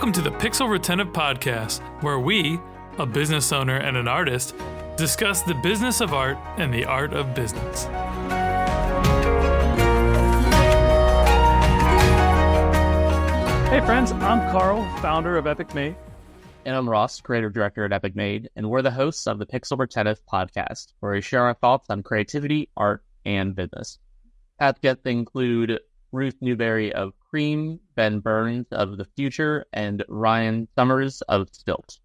Welcome to the Pixel Retentive Podcast, where we, a business owner and an artist, discuss the business of art and the art of business. Hey friends, I'm Carl, founder of Epic Made. And I'm Ross, creative director at Epic Made, and we're the hosts of the Pixel Retentive Podcast, where we share our thoughts on creativity, art, and business. Past guests include Ruth Newberry of Cream, Ben Burns of The Future, and Ryan Summers of Stilt.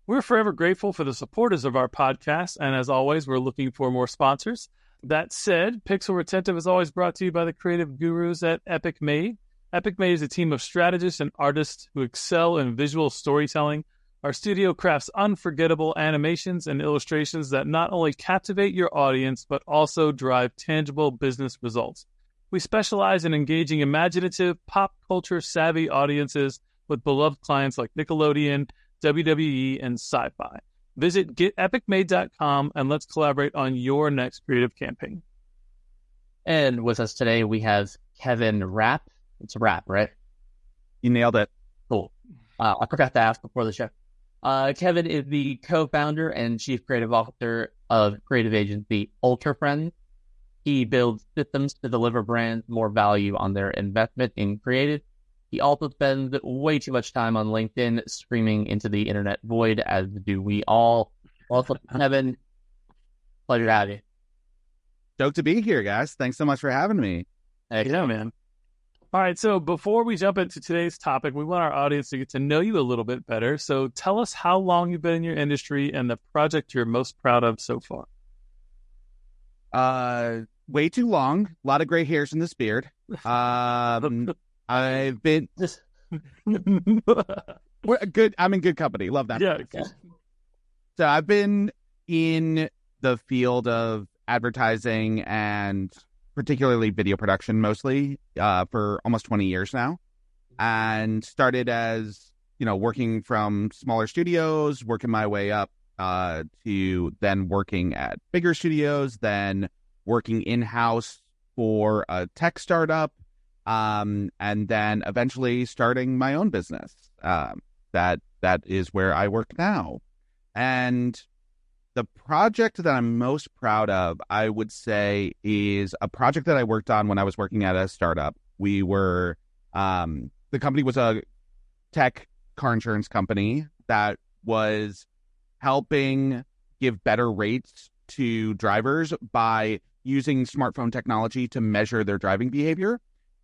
We're forever grateful for the supporters of our podcast, and as always, we're looking for more sponsors. That said, Pixel Retentive is always brought to you by the creative gurus at Epic Made. Epic Made is a team of strategists and artists who excel in visual storytelling. Our studio crafts unforgettable animations and illustrations that not only captivate your audience, but also drive tangible business results. We specialize in engaging imaginative, pop culture savvy audiences with beloved clients like Nickelodeon, WWE, and Sci-Fi. Visit getepicmade.com and let's collaborate on your next creative campaign. And with us today, we have Kevin Rapp. It's a Rapp, right? You nailed it. Cool. I forgot to ask before the show. Kevin is the co-founder and chief creative officer of creative agency Ultra Friends. He builds systems to deliver brands more value on their investment in creative. He also spends way too much time on LinkedIn screaming into the internet void, as do we all. Also, Kevin, pleasure to have you. Stoked to be here, guys. Thanks so much for having me. Yeah, man. All right, so before we jump into today's topic, we want our audience to get to know you a little bit better. So tell us how long you've been in your industry and the project you're most proud of so far. Way too long. A lot of gray hairs in this beard. I've been we're good. I'm in good company. Love that. Yeah. So I've been in the field of advertising and particularly video production mostly for almost 20 years now, and started as, working from smaller studios, working my way up to then working at bigger studios, then working in-house for a tech startup, and then eventually starting my own business. That is where I work now. And the project that I'm most proud of, I would say, is a project that I worked on when I was working at a startup. We were, the company was a tech car insurance company that was helping give better rates to drivers by using smartphone technology to measure their driving behavior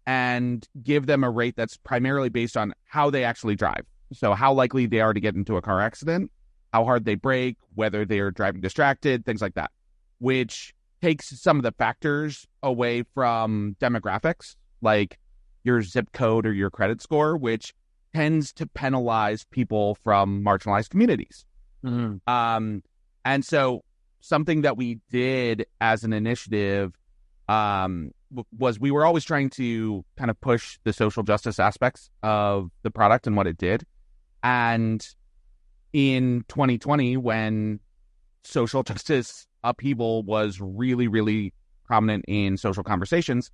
and give them a rate that's primarily based on how they actually drive. So how likely they are to get into a car accident, how hard they brake, whether they're driving distracted, things like that, which takes some of the factors away from demographics, like your zip code or your credit score, which tends to penalize people from marginalized communities. Mm-hmm. And so something that we did as an initiative was we were always trying to kind of push the social justice aspects of the product and what it did. And in 2020, when social justice upheaval was really, really prominent in social conversations,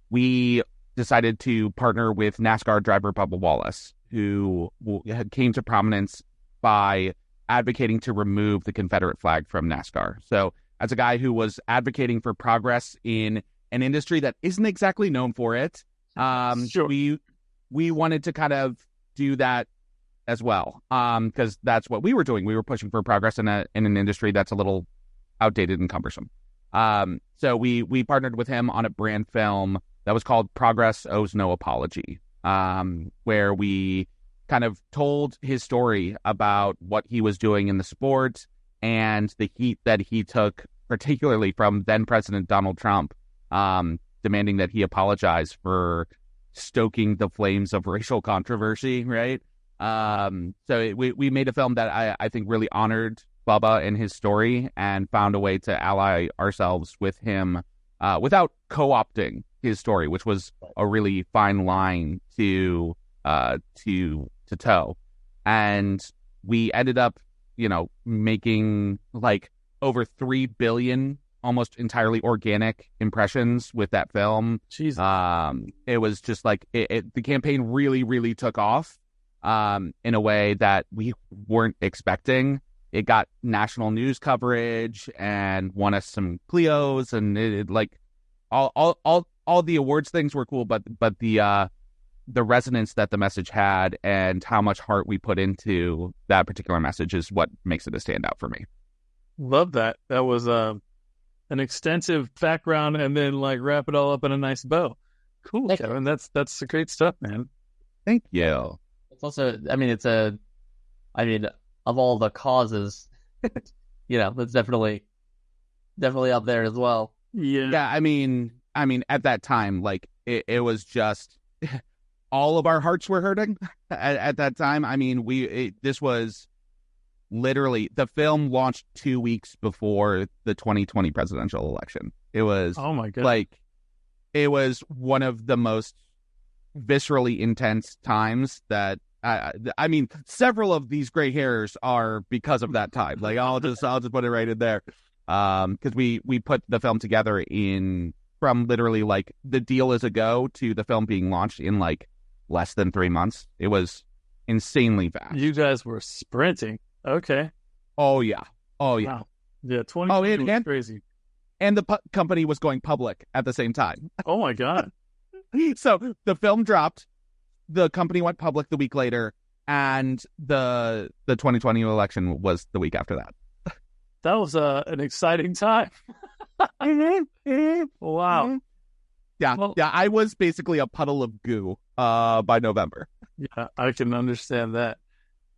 we decided to partner with NASCAR driver Bubba Wallace, who came to prominence by advocating to remove the Confederate flag from NASCAR. So as a guy who was advocating for progress in an industry that isn't exactly known for it, sure. we wanted to kind of do that as well, because that's what we were doing. We were pushing for progress in an industry that's a little outdated and cumbersome. So we partnered with him on a brand film that was called Progress Owes No Apology, where we kind of told his story about what he was doing in the sport and the heat that he took, particularly from then President Donald Trump, demanding that he apologize for stoking the flames of racial controversy, right? So we made a film that I think really honored Bubba and his story and found a way to ally ourselves with him without co-opting his story, which was a really fine line to toe. And we ended up, making like over 3 billion almost entirely organic impressions with that film. Jesus. It was just like the campaign really, really took off. in a way that we weren't expecting. It got national news coverage and won us some Clios, and it like all the awards things were cool, but the resonance that the message had and how much heart we put into that particular message is what makes it a standout for me. Love that. That was an extensive background, and then like wrap it all up in a nice bow. Cool, Thank Kevin. That's great stuff, man. Thank you. It's also, I mean, of all the causes, that's definitely up there as well. Yeah. I mean, at that time, like it was just all of our hearts were hurting at that time. I mean, this was literally the film launched 2 weeks before the 2020 presidential election. It was, oh my god, like it was one of the most viscerally intense times that. I mean, several of these gray hairs are because of that time. Like I'll just put it right in there, because we put the film together from literally like the deal is a go to the film being launched in like less than 3 months. It was insanely fast. you guys were sprinting. Okay. Oh yeah. Wow. Yeah, 2020 was and crazy. And the company was going public at the same time. Oh my god. So the film dropped. The company went public the week later, and the 2020 election was the week after that. That was an exciting time. Wow. Yeah, Well, I was basically a puddle of goo by November. yeah, I can understand that.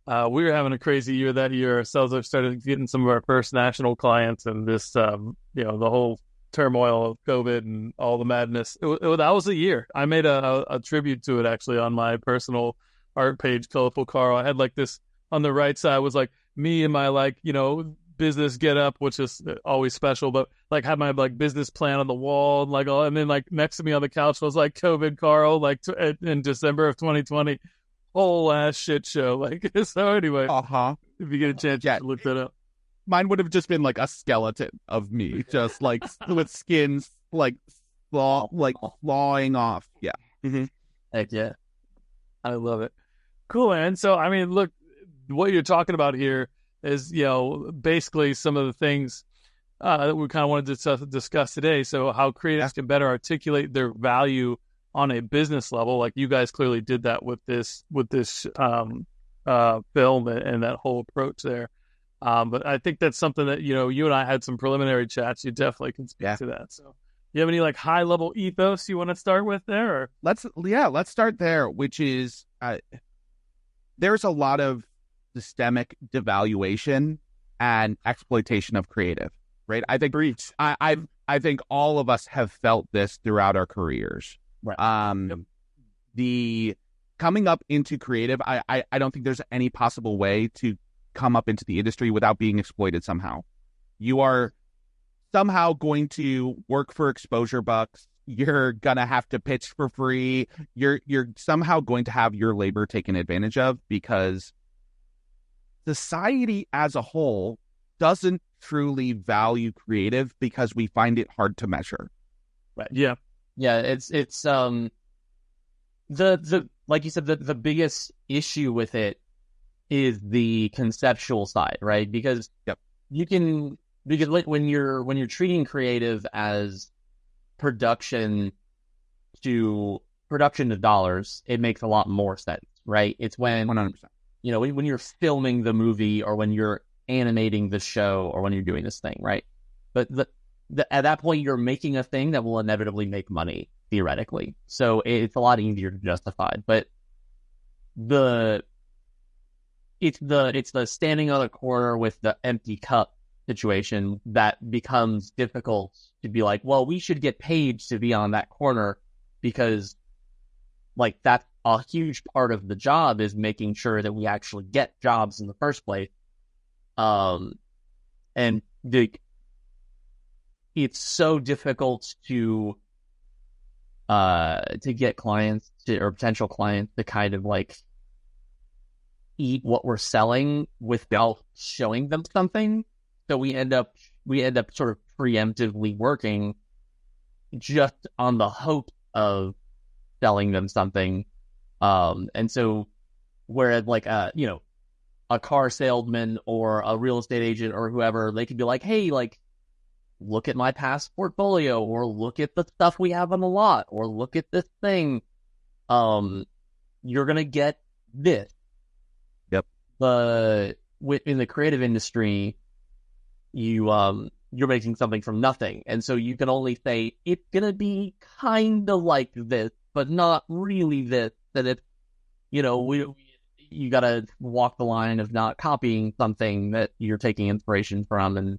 We were having a crazy year that year ourselves. I started getting some of our first national clients, and this, the whole turmoil of COVID and all the madness. That was a year. I made a tribute to it actually on my personal art page, Colorful Carl. I had like this on the right side was like me and my business get up, which is always special, but like had my like business plan on the wall and like all, and then like next to me on the couch was like COVID Carl, like in December of 2020, whole ass shit show. Like so anyway, if you get a chance, you look that up. Mine would have just been like a skeleton of me, just like with skins like clawing off. Yeah. Mm-hmm. Heck yeah. I love it. Cool, man. So, I mean, look, what you're talking about here is, basically some of the things that we kind of wanted to discuss today. So how creatives can better articulate their value on a business level. Like you guys clearly did that with this film and that whole approach there. But I think that's something that, you and I had some preliminary chats. You definitely can speak to that. So you have any like high level ethos you want to start with there? Or? Let's start there, which is there's a lot of systemic devaluation and exploitation of creative, right? I think I think all of us have felt this throughout our careers. Right. The coming up into creative, I don't think there's any possible way to come up into the industry without being exploited somehow. You are somehow going to work for exposure bucks. You're gonna have to pitch for free. You're somehow going to have your labor taken advantage of because society as a whole doesn't truly value creative because we find it hard to measure. Right. Yeah. Yeah. It's the like you said, the biggest issue with it is the conceptual side, right? Because when you're treating creative as production to dollars, it makes a lot more sense, right? It's when 100%. When you're filming the movie or when you're animating the show or when you're doing this thing, right? But at that point, you're making a thing that will inevitably make money theoretically, so it's a lot easier to justify. But it's the standing on a corner with the empty cup situation that becomes difficult to be like, well, we should get paid to be on that corner because like that's a huge part of the job is making sure that we actually get jobs in the first place. And it's so difficult to get clients or potential clients to kind of like eat what we're selling without showing them something. So we end up sort of preemptively working just on the hope of selling them something. And so Whereas like a car salesman or a real estate agent or whoever, they could be like, hey, like, look at my past portfolio, or look at the stuff we have on the lot, or look at this thing. You're gonna get this. Yep. But in the creative industry, you're making something from nothing, and so you can only say it's gonna be kind of like this, but not really this. That it, you gotta walk the line of not copying something that you're taking inspiration from, and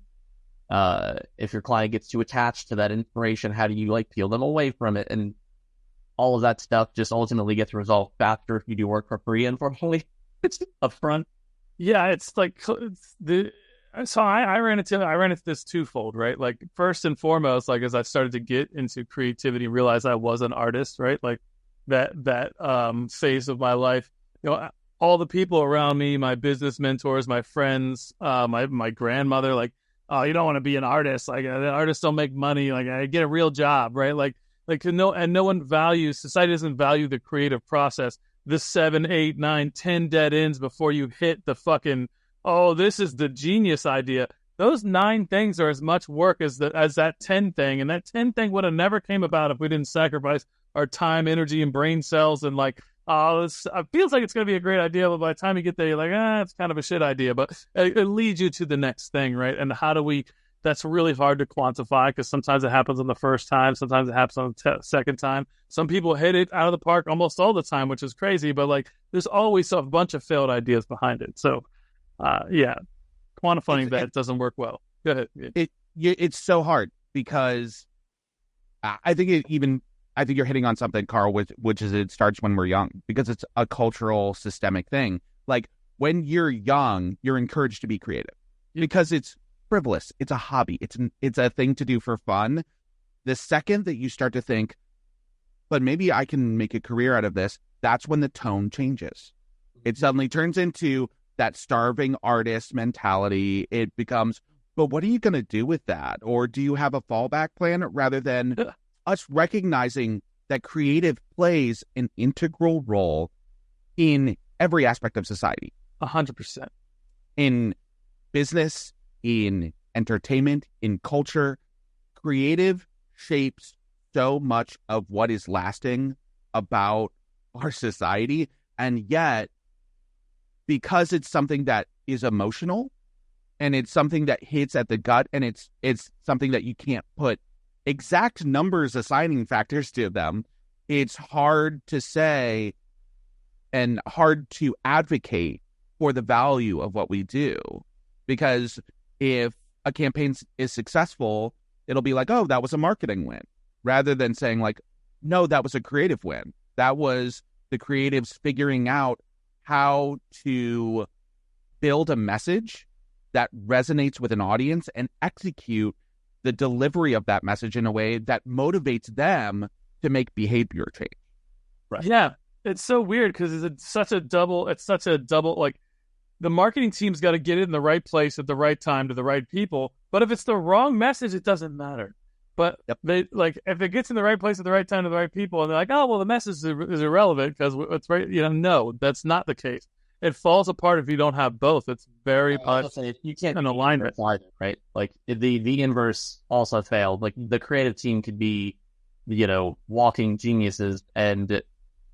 if your client gets too attached to that inspiration, how do you like peel them away from it? And all of that stuff just ultimately gets resolved faster if you do work for free, unfortunately. It's upfront. Yeah, it's like so I ran into this twofold, right? Like, first and foremost, like, as I started to get into creativity, realize I was an artist, right? Like that phase of my life, all the people around me, my business mentors, my friends, my grandmother, like, oh, you don't want to be an artist. Like, artists don't make money. Like, I get a real job, right? Like no one values, society doesn't value the creative process. The 7, 8, 9, 10 dead ends before you hit the fucking, oh, this is the genius idea. Those 9 things are as much work as that 10 thing. And that 10 thing would have never came about if we didn't sacrifice our time, energy, and brain cells. And like, oh, it feels like it's going to be a great idea, but by the time you get there, you're like, it's kind of a shit idea. But it leads you to the next thing, right? And that's really hard to quantify, because sometimes it happens on the first time, sometimes it happens on the second time. Some people hit it out of the park almost all the time, which is crazy, but like, there's always a bunch of failed ideas behind it. So, quantifying that doesn't work well. Go ahead. It's so hard, because I think you're hitting on something, Carl, which is it starts when we're young, because it's a cultural systemic thing. Like, when you're young, you're encouraged to be creative because it's frivolous. It's a hobby. It's a thing to do for fun. The second that you start to think, but maybe I can make a career out of this, that's when the tone changes. It suddenly turns into that starving artist mentality. It becomes, but what are you going to do with that? Or do you have a fallback plan, rather than us recognizing that creative plays an integral role in every aspect of society? 100%. In business, in entertainment, in culture, creative shapes so much of what is lasting about our society. And yet, because it's something that is emotional, and it's something that hits at the gut, and it's something that you can't put exact numbers assigning factors to them, it's hard to say and hard to advocate for the value of what we do. Because if a campaign is successful, it'll be like, oh, that was a marketing win, rather than saying like, no, that was a creative win. That was the creatives figuring out how to build a message that resonates with an audience and execute the delivery of that message in a way that motivates them to make behavior change. Right. Yeah. It's so weird, because it's such a double, like, the marketing team's got to get it in the right place at the right time to the right people. But if it's the wrong message, it doesn't matter. But they, like, if it gets in the right place at the right time to the right people, and they're like, oh, well, the message is irrelevant because it's right. No, that's not the case. It falls apart if you don't have both. It's very much you can't an alignment, right? Like, the inverse also failed. Like, the creative team could be, walking geniuses, and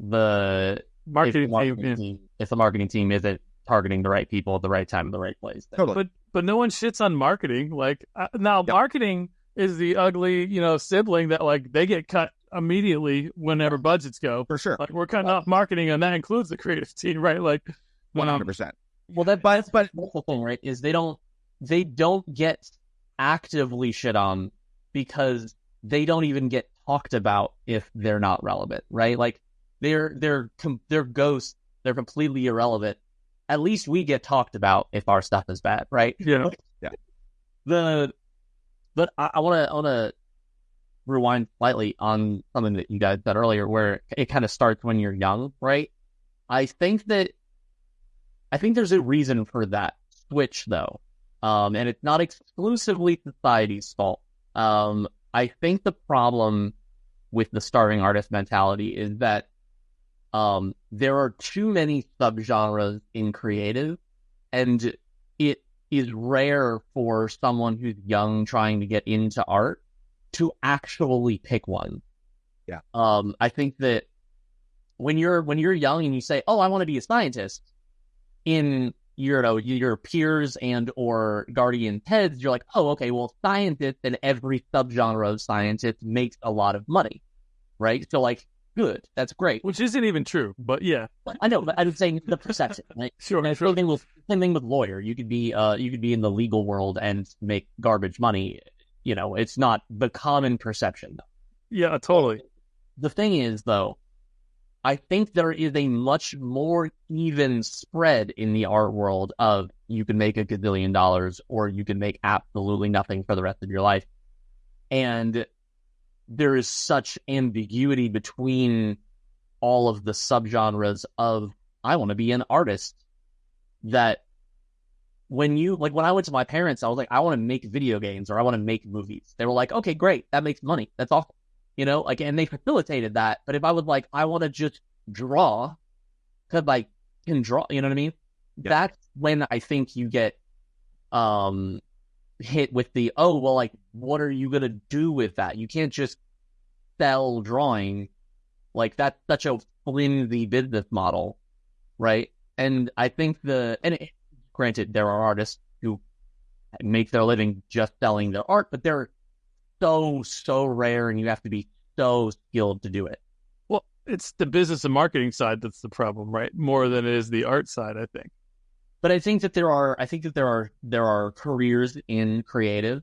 the marketing team, if the marketing team isn't targeting the right people at the right time in the right place. Totally. But no one shits on marketing. Like, marketing is the ugly, sibling that, like, they get cut immediately whenever budgets go. For sure. Like, we're cutting off marketing, and that includes the creative team, right? Like, 100%. Well, that's the thing, right? Is they don't get actively shit on, because they don't even get talked about if they're not relevant, right? Like, they're ghosts. They're completely irrelevant. At least we get talked about if our stuff is bad, right? Yeah. But I want to rewind slightly on something that you guys said earlier, where it kind of starts when you're young, right? I think there's a reason for that switch, though, and it's not exclusively society's fault. I think the problem with the starving artist mentality is that there are too many subgenres in creative, and it is rare for someone who's young trying to get into art to actually pick one. Yeah. I think that when you're young and you say, "Oh, I want to be a scientist," in your peers and or guardian heads, you're like, "Oh, okay, well, scientist and every subgenre of scientist makes a lot of money, right?" So like, good, that's great. Which isn't even true, but yeah. I know, but I'm saying the perception, right? Sure. Same thing with lawyer. You could be in the legal world and make garbage money. It's not the common perception. Yeah, totally. The thing is, though, I think there is a much more even spread in the art world of you can make $1 gazillion or you can make absolutely nothing for the rest of your life. And there is such ambiguity between all of the subgenres of I want to be an artist that when I went to my parents, I was like, I want to make video games or I want to make movies. They were like, okay, great. That makes money. That's awesome. And they facilitated that. But if I was like, I want to just draw because I can draw, you know what I mean? Yeah. That's when I think you get hit with the, oh, well, like, what are you going to do with that? You can't just sell drawing. Like, that's such a flimsy business model, right? And I think granted, there are artists who make their living just selling their art, but they're so rare and you have to be so skilled to do it. Well, it's the business and marketing side that's the problem, right? More than it is the art side, I think. But I think that there are careers in creative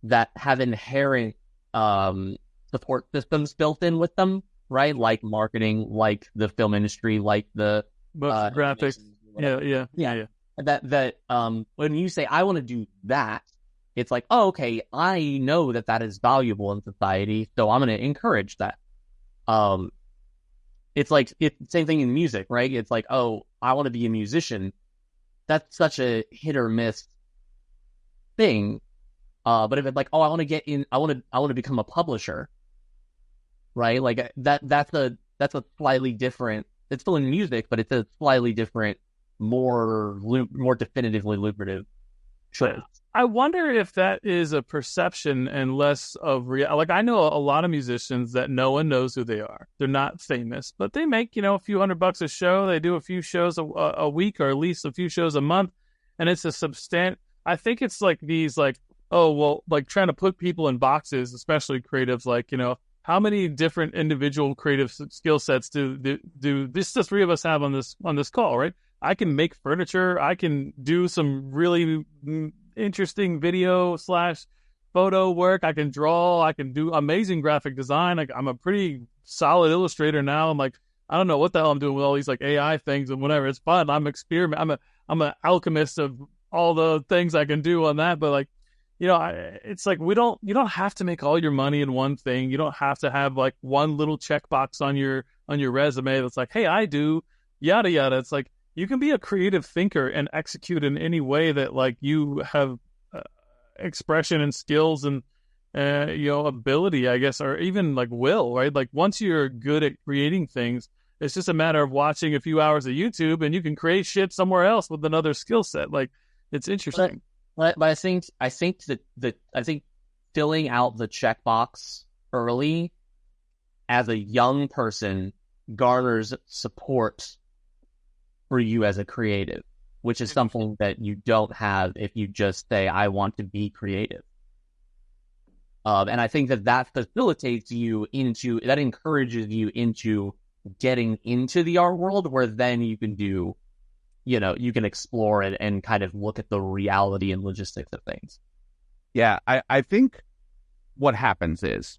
that have inherent support systems built in with them, right? Like marketing, like the film industry, like the graphics. Yeah. That when you say I want to do that, it's like, oh, okay, I know that is valuable in society, so I'm going to encourage that. It's like it's the same thing in music, right? It's like, oh, I want to be a musician. That's such a hit or miss thing. But if it's like, oh, I want to get in, I want to become a publisher, right? Like that's a slightly different. It's still in music, but it's a slightly different, more definitively lucrative choice. I wonder if that is a perception and less of real. Like, I know a lot of musicians that no one knows who they are. They're not famous, but they make, a few $100 a show. They do a few shows a week, or at least a few shows a month. And it's I think it's like these, like, oh, well, like trying to put people in boxes, especially creatives, like, how many different individual creative skill sets do the three of us have on this call, right? I can make furniture. I can do some really interesting video / photo work. I can draw. I can do amazing graphic design. Like, I'm a pretty solid illustrator now. I'm like, I don't know what the hell I'm doing with all these like AI things and whatever. It's fun. I'm an alchemist of all the things I can do on that. But like, it's like you don't have to make all your money in one thing. You don't have to have like one little checkbox on your resume that's like, hey, I do yada yada. It's like, you can be a creative thinker and execute in any way that like you have expression and skills and ability, I guess, or even like will, right? Like, once you're good at creating things, it's just a matter of watching a few hours of YouTube and you can create shit somewhere else with another skill set. Like, it's interesting. But I think filling out the checkbox early as a young person garners support for you as a creative, which is something that you don't have if you just say, I want to be creative. And I think that facilitates you that encourages you into getting into the art world, where then you can do, you can explore it and kind of look at the reality and logistics of things. Yeah, I think what happens is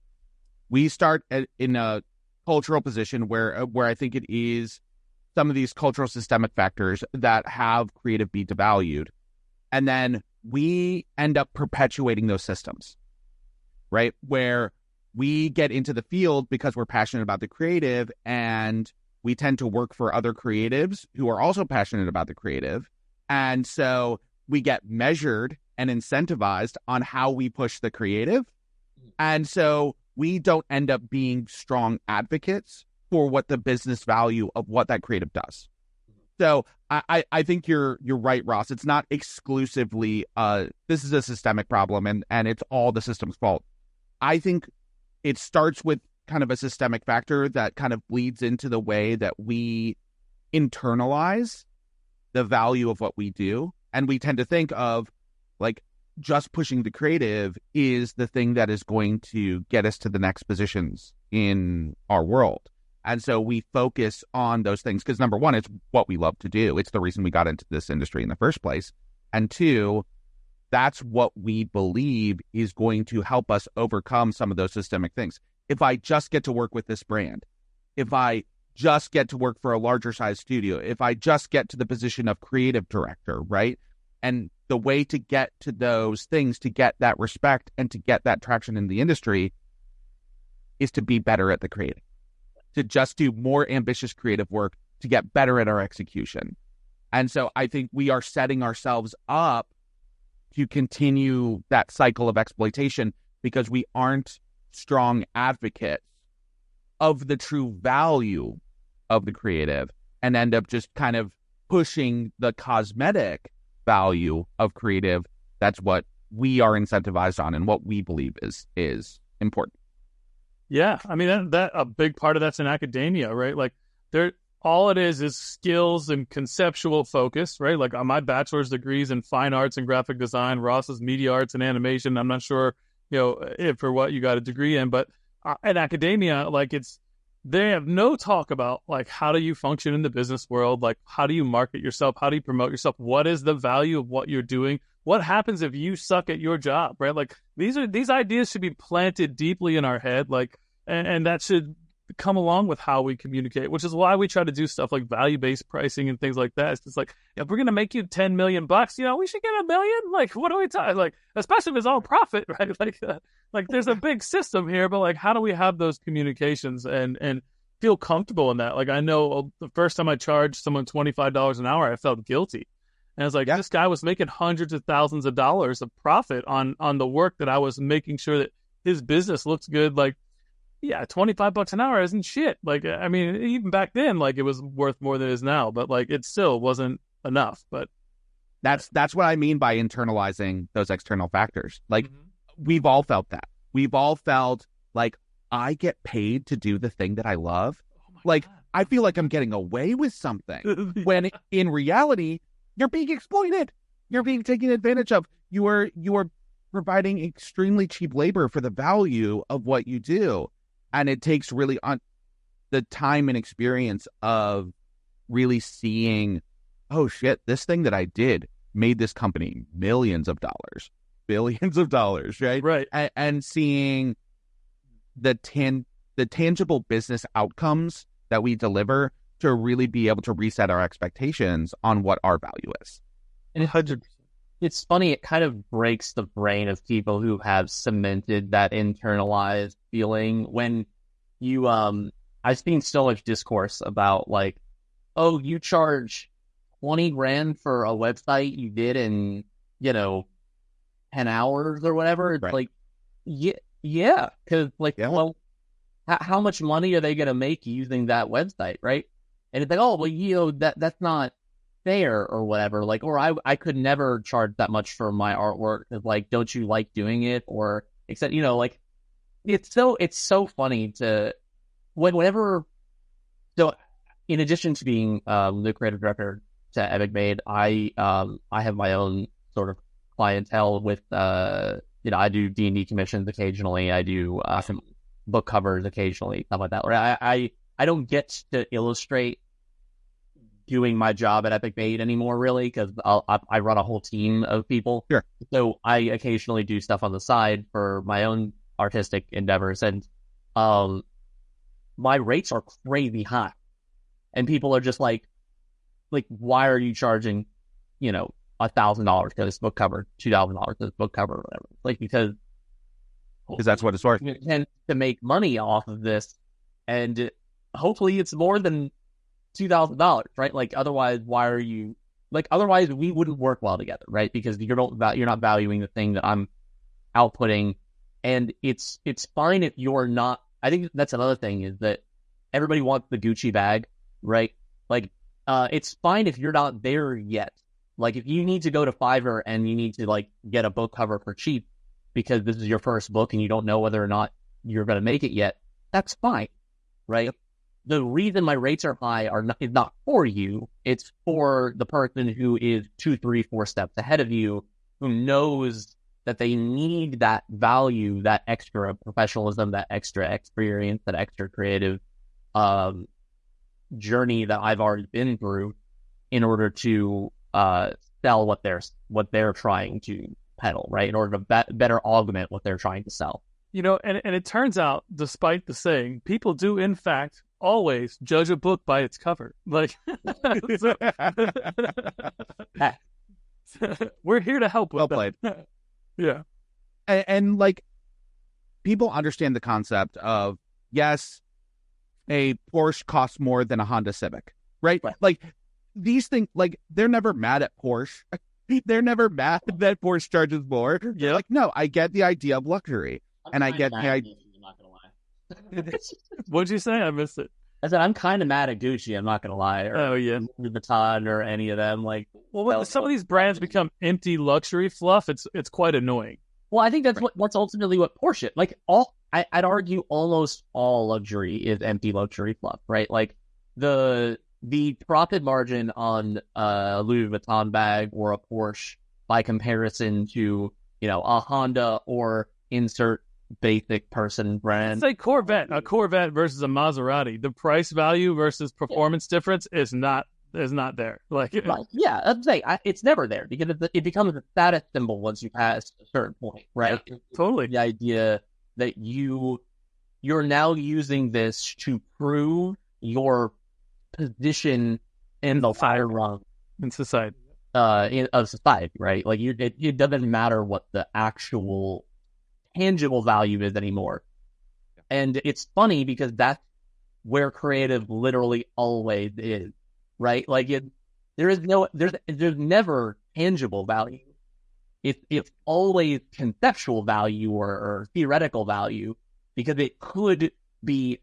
we start in a cultural position where I think it is some of these cultural systemic factors that have creative be devalued. And then we end up perpetuating those systems, right? Where we get into the field because we're passionate about the creative, and we tend to work for other creatives who are also passionate about the creative. And so we get measured and incentivized on how we push the creative. And so we don't end up being strong advocates for what the business value of what that creative does. So I think you're right, Ross. It's not exclusively this is a systemic problem and it's all the system's fault. I think it starts with kind of a systemic factor that kind of bleeds into the way that we internalize the value of what we do. And we tend to think of like just pushing the creative is the thing that is going to get us to the next positions in our world. And so we focus on those things because, number one, it's what we love to do. It's the reason we got into this industry in the first place. And two, that's what we believe is going to help us overcome some of those systemic things. If I just get to work with this brand, if I just get to work for a larger size studio, if I just get to the position of creative director, right? And the way to get to those things, to get that respect and to get that traction in the industry is to be better at the creative, to just do more ambitious creative work, to get better at our execution. And so I think we are setting ourselves up to continue that cycle of exploitation because we aren't strong advocates of the true value of the creative and end up just kind of pushing the cosmetic value of creative. That's what we are incentivized on and what we believe is important. Yeah, I mean that a big part of that's in academia, right? Like all it is skills and conceptual focus, right? Like my bachelor's degrees in fine arts and graphic design, Ross's media arts and animation. I'm not sure, if or what you got a degree in, but in academia, like they have no talk about like how do you function in the business world, like how do you market yourself, how do you promote yourself, what is the value of what you're doing, what happens if you suck at your job, right? Like these ideas should be planted deeply in our head, like and that should come along with how we communicate, which is why we try to do stuff like value-based pricing and things like that. It's just like, if we're going to make you $10 million, we should get $1 million. Like, what are we talking? Like, especially if it's all profit, right? Like there's a big system here, but like, how do we have those communications and feel comfortable in that? Like, I know the first time I charged someone $25 an hour, I felt guilty. And I was like, This guy was making hundreds of thousands of dollars of profit on the work that I was making sure that his business looks good. Like, yeah, $25 an hour isn't shit. Like, I mean, even back then, like it was worth more than it is now, but like it still wasn't enough. But that's what I mean by internalizing those external factors. Like we've all felt that. We've all felt like I get paid to do the thing that I love. Like God. I feel like I'm getting away with something when in reality, you're being exploited. You're being taken advantage of. You are providing extremely cheap labor for the value of what you do. And it takes really on the time and experience of really seeing, oh shit, this thing that I did made this company millions of dollars, billions of dollars, right? Right. And seeing the tangible business outcomes that we deliver to really be able to reset our expectations on what our value is. And 100%. It's funny, it kind of breaks the brain of people who have cemented that internalized feeling when you, I've seen so much discourse about like, oh, you charge 20 grand for a website you did in, 10 hours or whatever. It's like, yeah, because well, how much money are they going to make using that website, right? And it's like, oh, well, that's not fair or whatever, like, or I could never charge that much for my artwork. Like, don't you like doing it? Or except, like it's so funny to whenever. So in addition to being the creative director to Epic Made, I have my own sort of clientele with I do D&D commissions occasionally. I do some book covers occasionally, stuff like that. Right? I don't get to illustrate doing my job at Epic Made anymore, really, because I run a whole team of people. Sure. So I occasionally do stuff on the side for my own artistic endeavors, and my rates are crazy high, and people are just like, why are you charging, $1,000 for this book cover, $2,000 for this book cover, or whatever? Like because that's what it's worth. You tend to make money off of this, and hopefully it's more than $2,000, right? Like otherwise, why are you otherwise we wouldn't work well together, right? Because you're not valuing the thing that I'm outputting, and it's fine if you're not. I think that's another thing is that everybody wants the Gucci bag, right? Like, it's fine if you're not there yet. Like, if you need to go to Fiverr and you need to, like, get a book cover for cheap because this is your first book and you don't know whether or not you're going to make it yet, that's fine, right? The reason my rates are high is not for you. It's for the person who is 2, 3, 4 steps ahead of you, who knows that they need that value, that extra professionalism, that extra experience, that extra creative journey that I've already been through in order to sell what they're trying to peddle, right? In order to better augment what they're trying to sell. You know, and it turns out, despite the saying, people do in fact always judge a book by its cover. Like, we're here to help with well played. Yeah. And like, people understand the concept of, yes, a Porsche costs more than a Honda Civic, right? Like, these things, like, they're never mad at Porsche. They're never mad that Porsche charges more. Yeah. Like, no, I get the idea of luxury. And I get the idea. I'm not gonna lie. What'd you say? I missed it. I said I'm kind of mad at Gucci. I'm not gonna lie. Or yeah, Louis Vuitton or any of them. Like, well, when some of these brands become empty luxury fluff, it's quite annoying. Well, I think that's ultimately what Porsche. Like, I'd argue almost all luxury is empty luxury fluff, right? Like, the profit margin on a Louis Vuitton bag or a Porsche by comparison to, you know, a Honda or insert basic person brand. Say Corvette. A Corvette versus a Maserati. The price value versus performance difference is not there. Like, right. Yeah, I'd say it's never there because it becomes a status symbol once you pass a certain point, right? Yeah, totally. The idea that you're now using this to prove your position in the fire rung in society, of society, right? Like, it doesn't matter what the actual tangible value is anymore. And it's funny because that's where creative literally always is, right? Like, there's never tangible value. It's always conceptual value or theoretical value, because it could be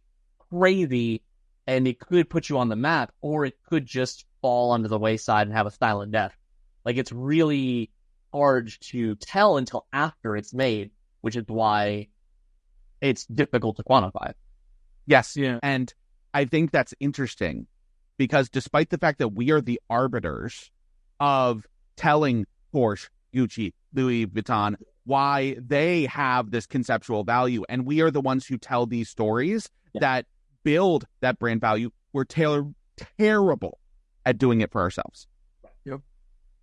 crazy and it could put you on the map, or it could just fall under the wayside and have a silent death. Like, it's really hard to tell until after it's made, which is why it's difficult to quantify. Yes. Yeah. And I think that's interesting because despite the fact that we are the arbiters of telling Porsche, Gucci, Louis Vuitton why they have this conceptual value, and we are the ones who tell these stories that build that brand value, we're terrible at doing it for ourselves. Yep.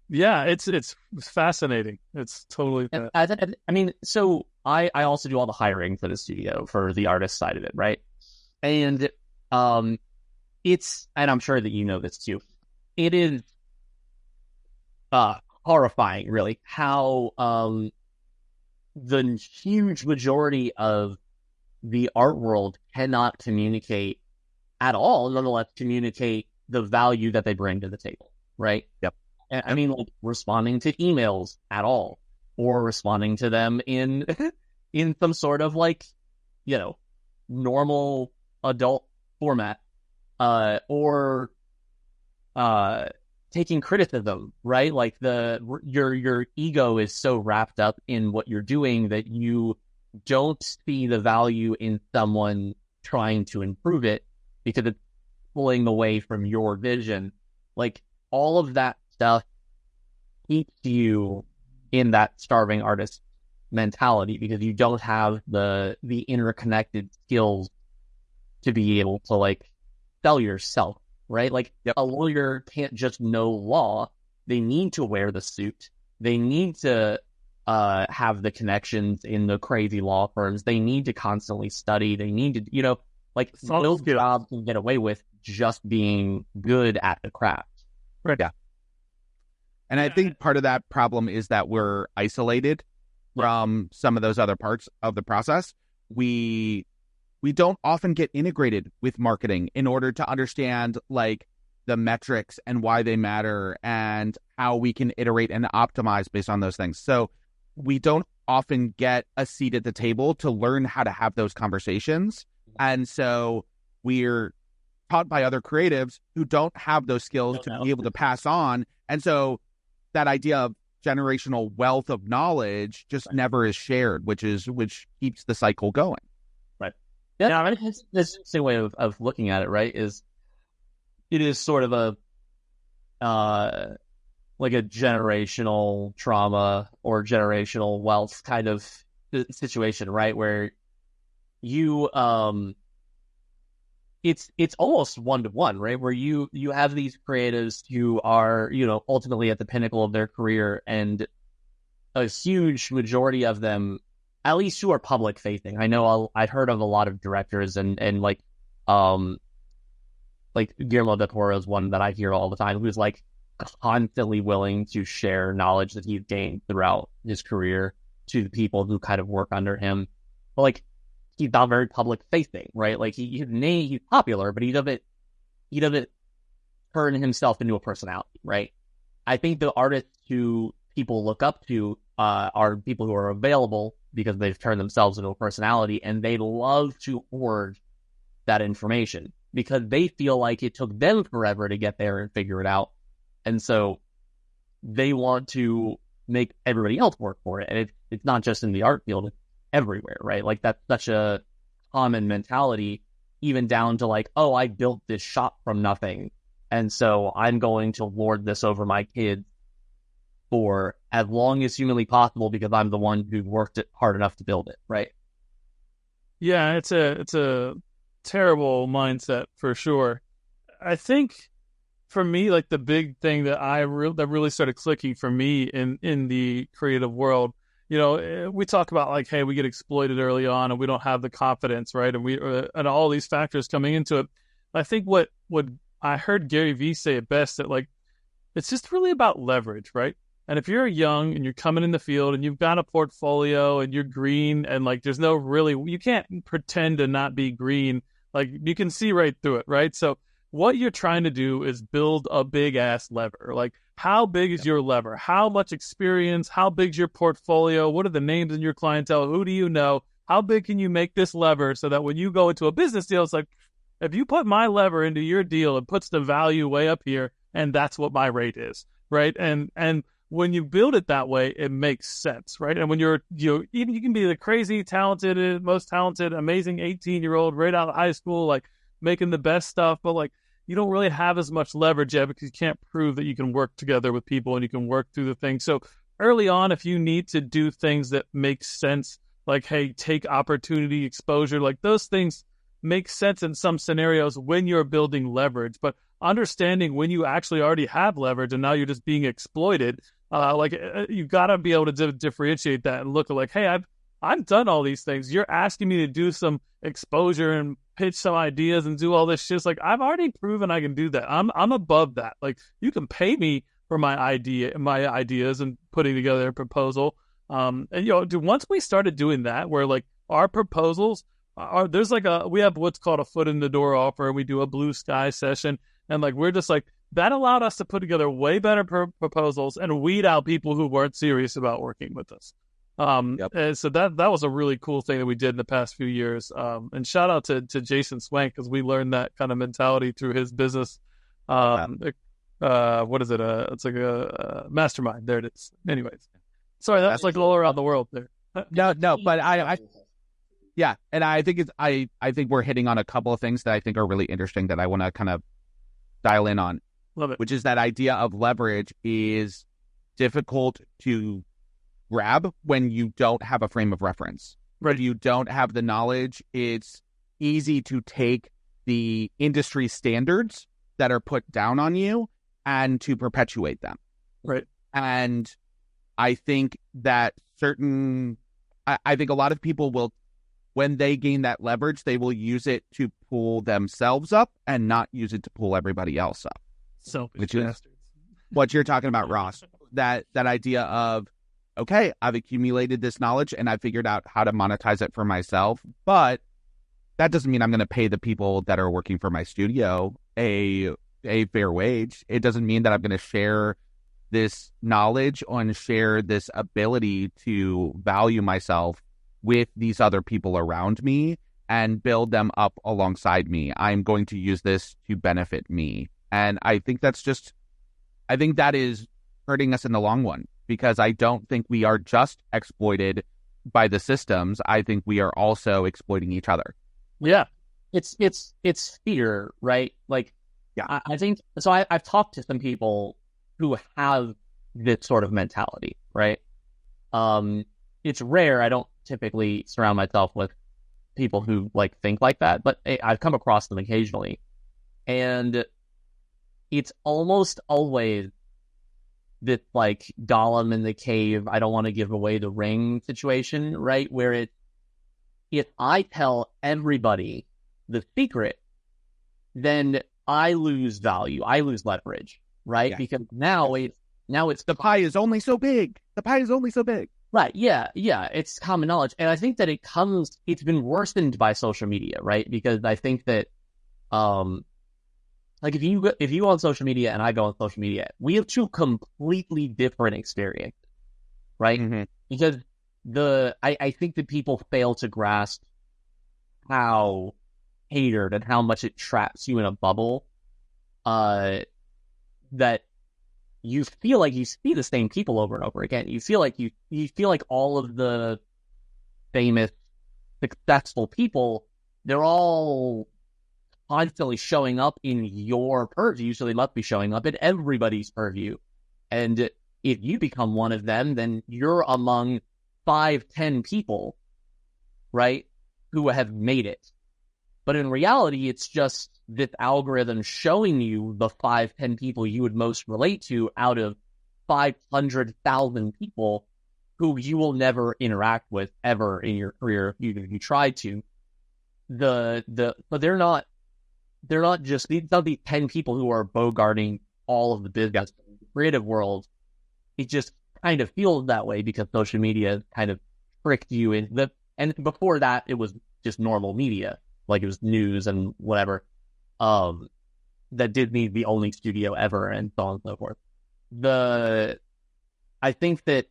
Yeah, it's fascinating. It's totally. I mean, so I also do all the hiring for the studio for the artist side of it, right? And and I'm sure that you know this too. It is horrifying, really, how the huge majority of the art world cannot communicate at all, nonetheless communicate the value that they bring to the table, right? Yep. I mean, like, responding to emails at all, or responding to them in some sort of, like, you know, normal adult format, or taking criticism, right? Like, your ego is so wrapped up in what you're doing that you don't see the value in someone trying to improve it because it's pulling away from your vision. Like, all of that stuff keeps you in that starving artist mentality because you don't have the interconnected skills to be able to, like, sell yourself, right? Like, a lawyer can't just know law. They need to wear the suit. They need to have the connections in the crazy law firms. They need to constantly study. They need to, you know, like, no job can get away with just being good at the craft. Right. Yeah. And I think part of that problem is that we're isolated from some of those other parts of the process. We don't often get integrated with marketing in order to understand, like, the metrics and why they matter and how we can iterate and optimize based on those things. So we don't often get a seat at the table to learn how to have those conversations. And so we're taught by other creatives who don't have those skills to be able to pass on. And so that idea of generational wealth of knowledge just never is shared, which keeps the cycle going. Right. Yeah, I mean, it's an interesting way of looking at it, right? It is sort of a like a generational trauma or generational wealth kind of situation, right? Where you it's almost 1-to-1, right? Where you have these creatives who are, ultimately at the pinnacle of their career, and a huge majority of them, at least who are public facing. I know I've heard of a lot of directors and like Guillermo del Toro is one that I hear all the time, who's like constantly willing to share knowledge that he's gained throughout his career to the people who kind of work under him. But like, he's not very public facing, right? Like he's popular, but he doesn't turn himself into a personality, right? I think the artists who people look up to are people who are available because they've turned themselves into a personality, and they love to hoard that information because they feel like it took them forever to get there and figure it out. And so they want to make everybody else work for it. And it's not just in the art field, it's everywhere, right? Like that's such a common mentality, even down to like, oh, I built this shop from nothing, and so I'm going to lord this over my kids for as long as humanly possible because I'm the one who worked it hard enough to build it, right? Yeah, it's a terrible mindset for sure. I think for me, like the big thing that that really started clicking for me in the creative world, we talk about like, hey, we get exploited early on and we don't have the confidence, right? And and all these factors coming into it. I think what I heard Gary Vee say it best, that like, it's just really about leverage, right? And if you're young and you're coming in the field and you've got a portfolio and you're green and like, there's no really, you can't pretend to not be green. Like you can see right through it, right? So what you're trying to do is build a big ass lever. Like, how big is your lever? How much experience? How big's your portfolio? What are the names in your clientele? Who do you know? How big can you make this lever so that when you go into a business deal, it's like, if you put my lever into your deal, it puts the value way up here, and that's what my rate is, right? And when you build it that way, it makes sense, right? And when you can be the crazy, talented, most talented, amazing 18-year-old right out of high school, like making the best stuff, but like, you don't really have as much leverage yet because you can't prove that you can work together with people and you can work through the things. So early on, if you need to do things that make sense, like, hey, take opportunity, exposure, like those things make sense in some scenarios when you're building leverage. But understanding when you actually already have leverage and now you're just being exploited, you got to be able to differentiate that and look at like, hey, I've done all these things. You're asking me to do some exposure and pitch some ideas and do all this shit. It's like, I've already proven I can do that. I'm above that. Like, you can pay me for my ideas and putting together a proposal. Once we started doing that, where like our proposals we have what's called a foot in the door offer, and we do a blue sky session. And like, we're just like, that allowed us to put together way better proposals and weed out people who weren't serious about working with us. And so that was a really cool thing that we did in the past few years. And shout out to Jason Swank, because we learned that kind of mentality through his business. What is it? It's like a mastermind. There it is. Anyways, sorry, that's like all around the world there. No, but yeah, and I think I think we're hitting on a couple of things that I think are really interesting that I want to kind of dial in on. Love it. Which is that idea of leverage is difficult to grab when you don't have a frame of reference. Right. If you don't have the knowledge, it's easy to take the industry standards that are put down on you and to perpetuate them. Right. And I think that I think a lot of people will, when they gain that leverage, they will use it to pull themselves up and not use it to pull everybody else up. Selfish bastards. What you're talking about, Ross, that idea of, okay, I've accumulated this knowledge and I figured out how to monetize it for myself, but that doesn't mean I'm going to pay the people that are working for my studio a fair wage. It doesn't mean that I'm going to share this knowledge and share this ability to value myself with these other people around me and build them up alongside me. I'm going to use this to benefit me. And I think that is hurting us in the long run, because I don't think we are just exploited by the systems. I think we are also exploiting each other. Yeah. It's fear, right? Like, yeah, I think so. I've talked to some people who have this sort of mentality, right? It's rare. I don't typically surround myself with people who like think like that, but I've come across them occasionally, and it's almost always this like Gollum in the cave, I don't want to give away the ring situation, right? Where if I tell everybody the secret, then I lose value, I lose leverage, right? Yeah. Because now it's the pie is only so big. The pie is only so big. Right. Yeah. It's common knowledge. And I think that it's been worsened by social media, right? Because I think that, like if you go on social media and I go on social media, we have two completely different experiences, right? Mm-hmm. Because I think that people fail to grasp how hatered and how much it traps you in a bubble, that you feel like you see the same people over and over again. You feel like all of the famous, successful people, they're all constantly showing up in your purview, so they must be showing up in everybody's purview. And if you become one of them, then you're among 5-10 people, right, who have made it. But in reality, it's just this algorithm showing you the 5-10 people you would most relate to out of 500,000 people who you will never interact with ever in your career, even if you try to. But they're not just these 10 people who are bogarting all of the business in the creative world. It just kind of feels that way because social media kind of tricked you in and before that it was just normal media. Like it was news and whatever, that Disney the only studio ever, and so on and so forth. I think that,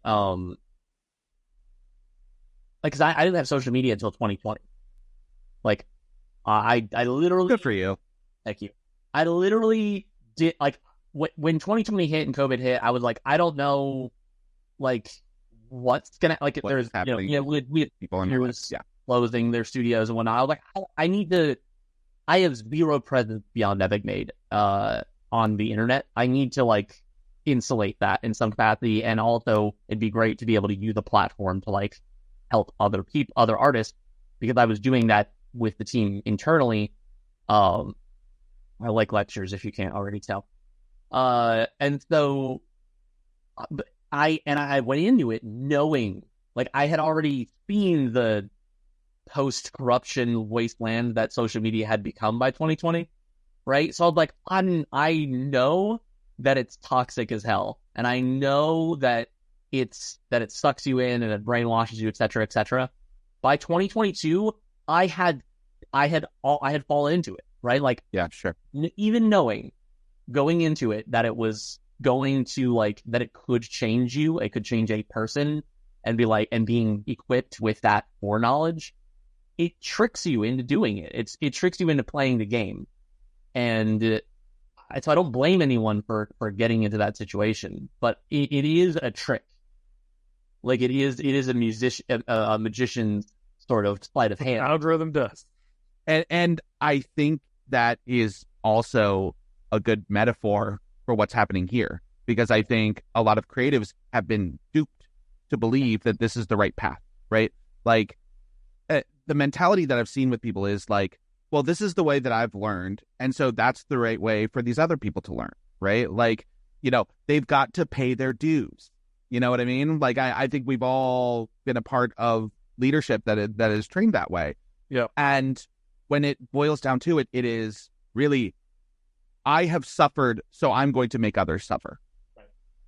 like, cause I didn't have social media until 2020. Like, I literally. Good for you. Thank you. I literally did, like, when 2020 hit and COVID hit, I was like, I don't know, like, what's gonna, like, if there's, happening? We had people in was, closing their studios and whatnot. I was like, I have zero presence beyond Epic Made on the internet. I need to like insulate that in some capacity, and also it'd be great to be able to use a platform to like help other people, other artists, because I was doing that with the team internally. I like lectures, if you can't already tell. And so I went into it knowing, like, I had already seen the post-corruption wasteland that social media had become by 2020, right? So I was like, I know that it's toxic as hell, and I know that it sucks you in and it brainwashes you, etc., etc. By 2022, I had fallen into it, right? Like, yeah, sure. Even knowing going into it that it was going to, like, that it could change you, it could change a person, and be like, and being equipped with that foreknowledge, it tricks you into doing it. It tricks you into playing the game. And so I don't blame anyone for getting into that situation, but it is a trick. Like, it is a magician's sort of sleight of hand. Algorithm does. And I think that is also a good metaphor for what's happening here, because I think a lot of creatives have been duped to believe that this is the right path, right? Like, the mentality that I've seen with people is like, well, this is the way that I've learned, and so that's the right way for these other people to learn, right? Like, they've got to pay their dues. You know what I mean? Like, I think we've all been a part of leadership that is trained that way. Yeah. And when it boils down to it, it is really, I have suffered, so I'm going to make others suffer.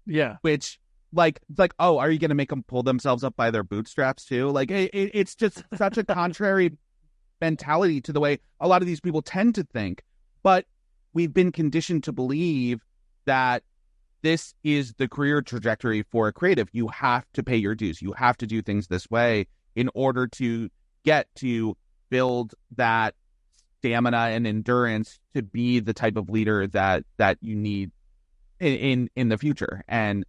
Yeah. Which, like, oh, are you going to make them pull themselves up by their bootstraps too? Like, it's just such a contrary mentality to the way a lot of these people tend to think. But we've been conditioned to believe that this is the career trajectory for a creative. You have to pay your dues. You have to do things this way in order to get to build that stamina and endurance to be the type of leader that you need in the future. And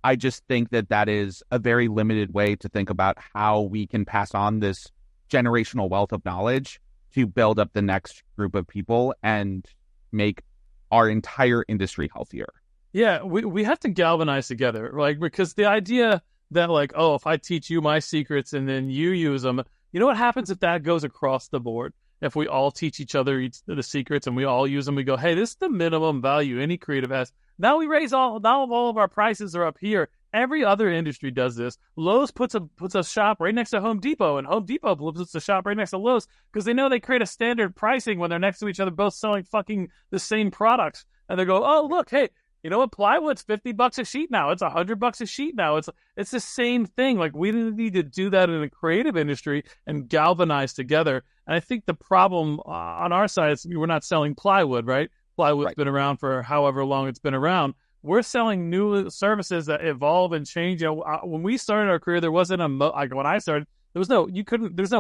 I just think that is a very limited way to think about how we can pass on this generational wealth of knowledge to build up the next group of people and make our entire industry healthier. Yeah, we have to galvanize together, like, because the idea that, like, oh, if I teach you my secrets and then you use them, you know what happens if that goes across the board? If we all teach each other the secrets and we all use them, we go, hey, this is the minimum value any creative has. Now all of our prices are up here. Every other industry does this. Lowe's puts a shop right next to Home Depot, and Home Depot puts a shop right next to Lowe's because they know they create a standard pricing when they're next to each other, both selling fucking the same products. And they go, oh, look, hey, you know what? Plywood's $50 a sheet now. It's $100 a sheet now. It's the same thing. Like, we need to do that in a creative industry and galvanize together. And I think the problem on our side is we're not selling plywood, right? Plywood's been around for however long it's been around. We're selling new services that evolve and change. You know, when we started our career, there wasn't when I started, there's no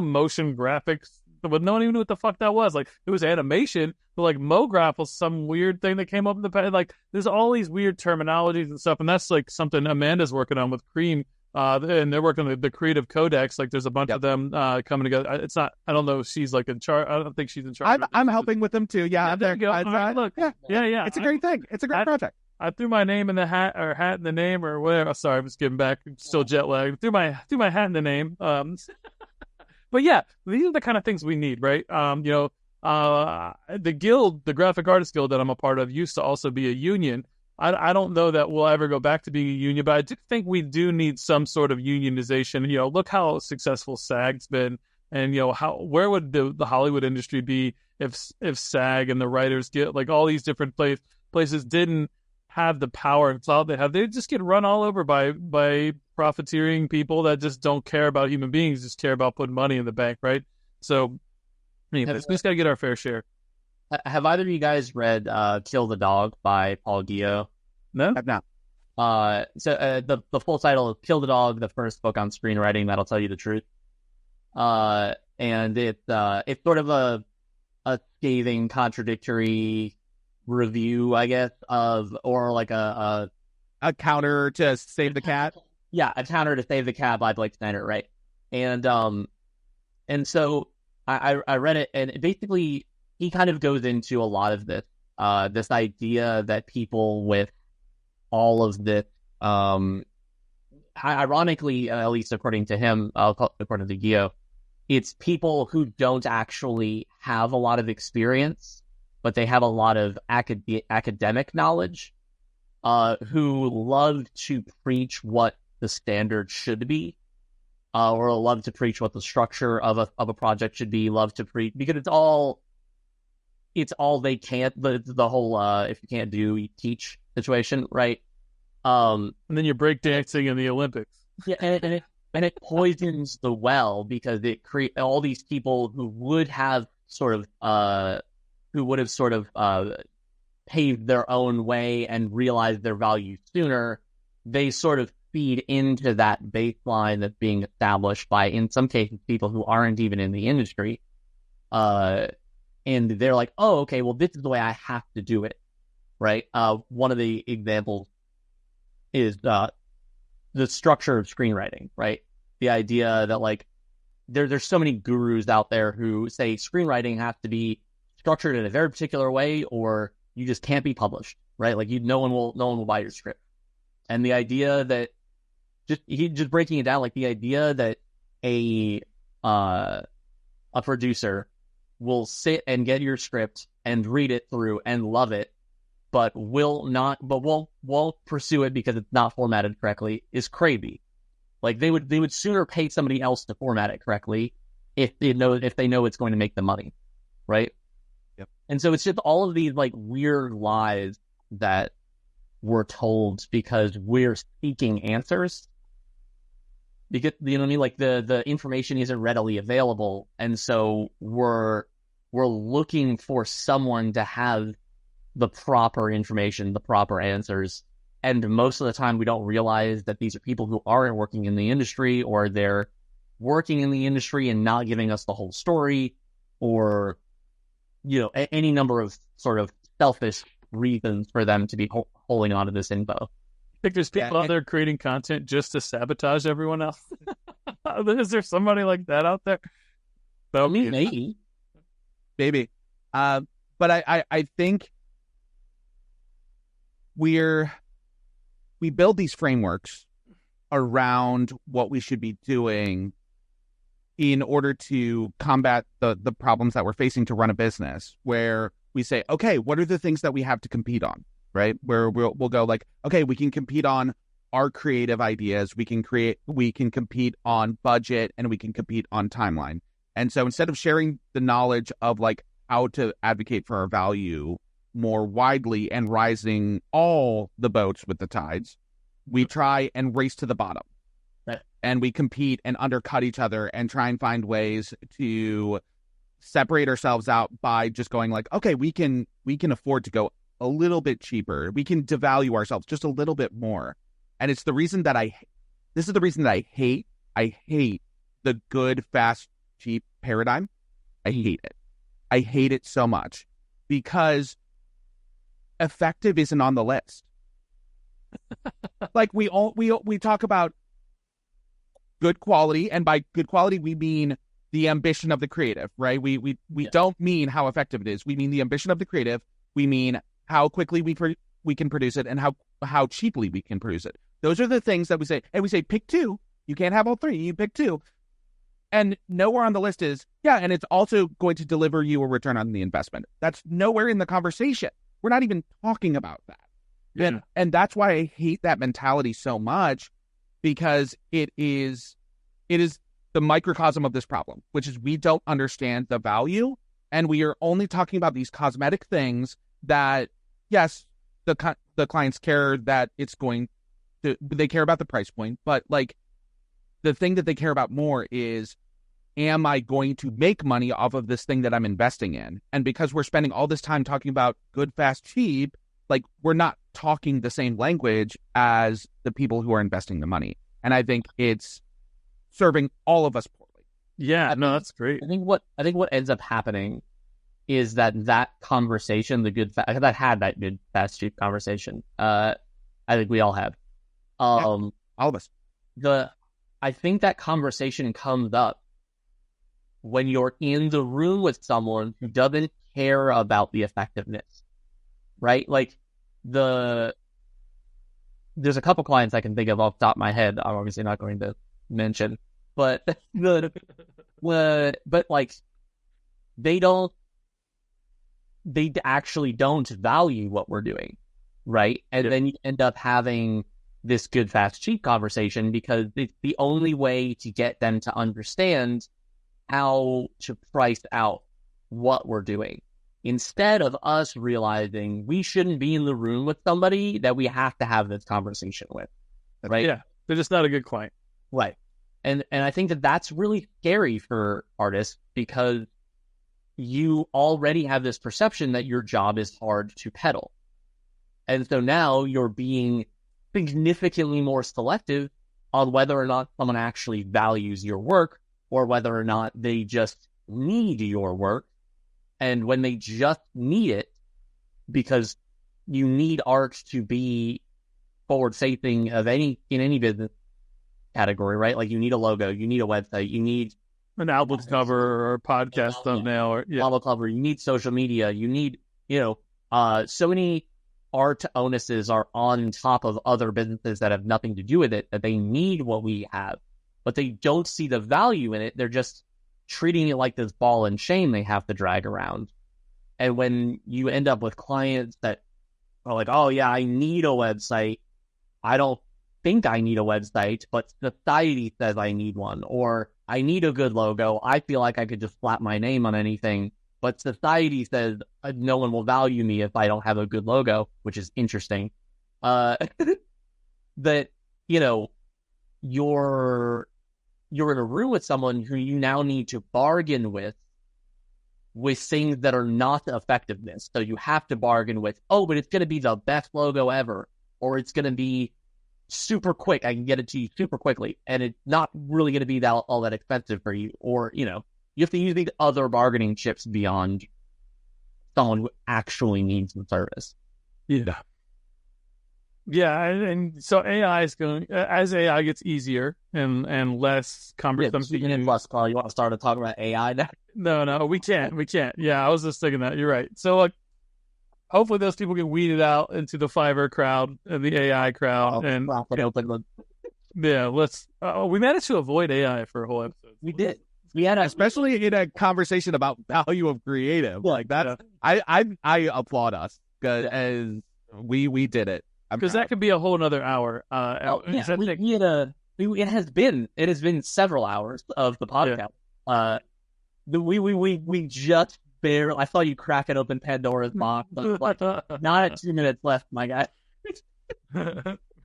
motion graphics. But no one even knew what the fuck that was. Like, it was animation, but like MoGraph was some weird thing that came up in the past. Like, there's all these weird terminologies and stuff, and that's like something Amanda's working on with Cream, and they're working on the creative codex. Like, there's a bunch of them coming together. It's not. I don't know if she's like in charge. I don't think she's in charge. I'm helping with them too. Yeah, there you go. Right, look, yeah. It's a great thing. It's a great project. I threw my name in the hat, or hat in the name, or whatever. Sorry, I'm just getting back. I'm still jet lagged. Threw my hat in the name. But yeah, these are the kind of things we need, right? The guild, the Graphic Artist Guild that I'm a part of, used to also be a union. I don't know that we'll ever go back to being a union, but I do think we do need some sort of unionization. You know, look how successful SAG's been, and you know where would the Hollywood industry be if SAG and the Writers Guild, like all these different places, didn't have the power and clout they have. They just get run all over by profiteering people that just don't care about human beings, just care about putting money in the bank, right? So, anyways, we just got to get our fair share. Have either of you guys read Kill the Dog by Paul Guyot? No? I've not. The full title is Kill the Dog, the first book on screenwriting that'll tell you the truth. And it's sort of a scathing, contradictory review, I guess, or like a counter to Save the Cat. Yeah, a counter to Save the Cat by Blake Snyder, right? And so I read it, and basically he kind of goes into a lot of this idea that people with all of this, ironically, at least according to him, according to Guyot, it's people who don't actually have a lot of experience, but they have a lot of academic knowledge, who love to preach what the standard should be, or love to preach what the structure of a project should be, love to preach, because it's all they can't, the whole, if you can't do, you teach situation, right? And then you're breakdancing in the Olympics. Yeah, and it poisons the well, because it creates all these people who would have sort of paved their own way and realized their value sooner. They sort of feed into that baseline that's being established by, in some cases, people who aren't even in the industry. And they're like, oh, okay, well, this is the way I have to do it, right? One of the examples is the structure of screenwriting, right? The idea that, like, there's so many gurus out there who say screenwriting has to be structured in a very particular way, or you just can't be published, right? Like, no one will buy your script. And the idea that just breaking it down, like the idea that a producer will sit and get your script and read it through and love it, but won't pursue it because it's not formatted correctly, is crazy. Like, they would sooner pay somebody else to format it correctly if they know it's going to make them money, right? Yep. And so it's just all of these like weird lies that we're told because we're seeking answers. Because, you know what I mean? Like, the information isn't readily available, and so we're looking for someone to have the proper information, the proper answers. And most of the time we don't realize that these are people who aren't working in the industry, or they're working in the industry and not giving us the whole story, or, any number of sort of selfish reasons for them to be holding on to this info. I think there's people out there creating content just to sabotage everyone else. Is there somebody like that out there? Maybe. But I think we build these frameworks around what we should be doing in order to combat the problems that we're facing to run a business, where we say, okay, what are the things that we have to compete on, right? Where we'll go like, okay, we can compete on our creative ideas, we can compete on budget, and we can compete on timeline. And so instead of sharing the knowledge of like how to advocate for our value more widely and rising all the boats with the tides, we try and race to the bottom. Right. And we compete and undercut each other and try and find ways to separate ourselves out by just going like, okay, we can afford to go a little bit cheaper. We can devalue ourselves just a little bit more. And it's the reason that I hate the good, fast, cheap paradigm. I hate it. I hate it so much because effective isn't on the list. Like we talk about good quality, and by good quality we mean the ambition of the creative, right? We don't mean how effective it is. We mean the ambition of the creative. We mean how quickly we can produce it and how cheaply we can produce it. Those are the things that we say. And we say pick two. You can't have all three. You pick two. And nowhere on the list is, and it's also going to deliver you a return on the investment. That's nowhere in the conversation. We're not even talking about that. Yeah. And that's why I hate that mentality so much, because it is the microcosm of this problem, which is we don't understand the value, and we are only talking about these cosmetic things that, yes, the clients care that it's going to, they care about the price point, but like the thing that they care about more is, am I going to make money off of this thing that I'm investing in? And because we're spending all this time talking about good, fast, cheap, like we're not talking the same language as the people who are investing the money. And I think it's serving all of us poorly. Yeah, no, that's great. I think what ends up happening is that conversation, that had that good, fast, cheap conversation. I think we all have. All of us. I think that conversation comes up when you're in the room with someone who doesn't care about the effectiveness, right? Like there's a couple clients I can think of off the top of my head. I'm obviously not going to mention, but like they actually don't value what we're doing, right? And then you end up having this good, fast, cheap conversation because it's the only way to get them to understand how to price out what we're doing. Instead of us realizing we shouldn't be in the room with somebody that we have to have this conversation with, right? Yeah, they're just not a good client. Right. And I think that's really scary for artists because you already have this perception that your job is hard to peddle. And so now you're being significantly more selective on whether or not someone actually values your work or whether or not they just need your work. And when they just need it, because you need art to be forward-facing in any business category, right? Like you need a logo, you need a website, you need an album cover or a podcast thumbnail, or album cover, you need social media, you need, so many art onuses are on top of other businesses that have nothing to do with it, that they need what we have, but they don't see the value in it. They're just treating it like this ball and chain they have to drag around. And when you end up with clients that are like, oh yeah, I need a website. I don't think I need a website, but society says I need one, or I need a good logo. I feel like I could just slap my name on anything, but society says no one will value me if I don't have a good logo, which is interesting. That, you're in a room with someone who you now need to bargain with things that are not effectiveness. So you have to bargain with, but it's going to be the best logo ever, or it's going to be super quick. I can get it to you super quickly, and it's not really going to be all that expensive for you. Or, you You have to use these other bargaining chips beyond someone who actually needs the service. Yeah. Yeah, and so AI is going, as AI gets easier and less cumbersome. Speaking in less call, you want to start to talk about AI now? No, we can't. Yeah, I was just thinking that. You're right. So, like, hopefully those people get weeded out into the Fiverr crowd and the AI crowd. We managed to avoid AI for a whole episode. We did. We had especially in a conversation about value of creative. Like that, I applaud us because we did it. Because that could be a whole nother hour. It has been several hours of the podcast. Yeah. We just barely. I saw you cracking open Pandora's box. Like, not at 2 minutes left, my guy.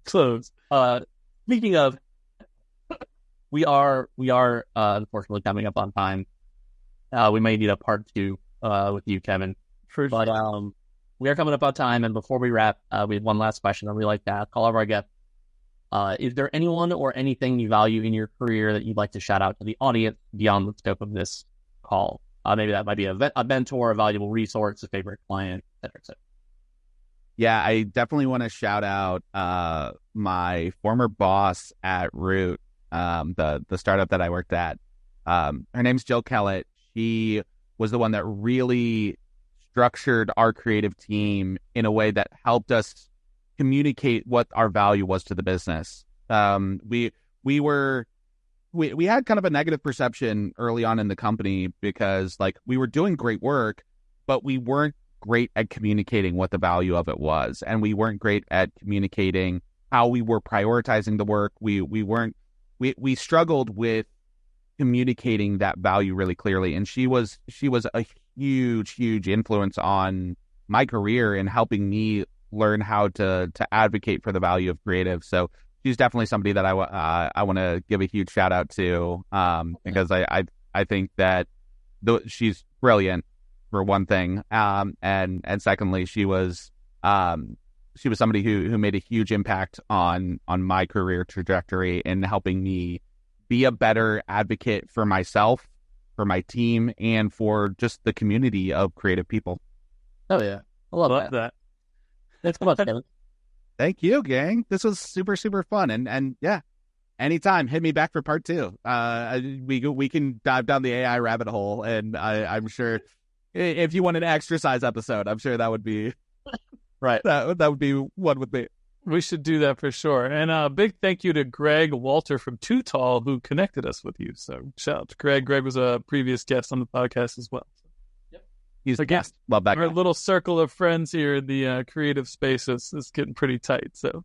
Close. Speaking of, we are unfortunately coming up on time. We may need a part 2 with you, Kevin. But we are coming up on time, and before we wrap, we have one last question that we like to ask all of our guests. Is there anyone or anything you value in your career that you'd like to shout out to the audience beyond the scope of this call? Maybe that might be a mentor, a valuable resource, a favorite client, et cetera, et cetera. Yeah, I definitely want to shout out my former boss at Root, the startup that I worked at. Her name's Jill Kellett. She was the one that really structured our creative team in a way that helped us communicate what our value was to the business. We had kind of a negative perception early on in the company because like we were doing great work, but we weren't great at communicating what the value of it was, and we weren't great at communicating how we were prioritizing the work. We struggled with communicating that value really clearly, and she was a huge influence on my career in helping me learn how to advocate for the value of creative. So she's definitely somebody that I want to give a huge shout out to because I think that she's brilliant for one thing, and secondly she was somebody who made a huge impact on my career trajectory in helping me be a better advocate for myself, for my team, and for just the community of creative people. Oh yeah, I love that. That's come on, Kevin. Thank you, gang. This was super fun, and yeah, anytime hit me back for part 2. We can dive down the AI rabbit hole, and I'm sure if you want an extra size episode, I'm sure that would be right. That would be one with me. We should do that for sure. And a big thank you to Greg Walter from Too Tall who connected us with you. So shout out to Greg. Greg was a previous guest on the podcast as well. Yep, he's a guest. Love that guy. Our little circle of friends here in the creative space is getting pretty tight. So,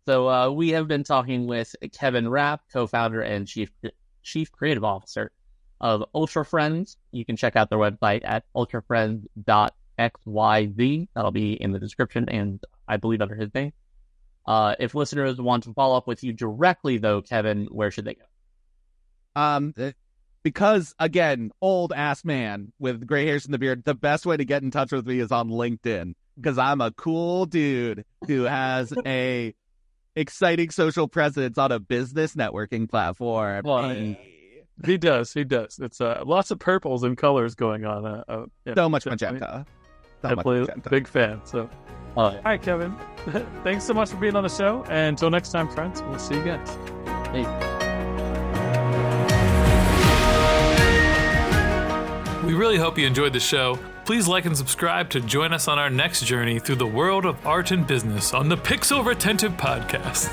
So we have been talking with Kevin Rapp, co-founder and chief creative officer of Ultra Friends. You can check out their website at ultrafriends.xyz. That'll be in the description and I believe under his name. If listeners want to follow up with you directly, though, Kevin, where should they go? Because, again, old ass man with gray hairs in the beard, the best way to get in touch with me is on LinkedIn because I'm a cool dude who has a exciting social presence on a business networking platform. Well, he does. It's lots of purples and colors going on. So much magenta. Big fan. So, all right, Kevin. Thanks so much for being on the show. And until next time, friends, we'll see you guys. Hey. We really hope you enjoyed the show. Please like and subscribe to join us on our next journey through the world of art and business on the Pixel Retentive Podcast.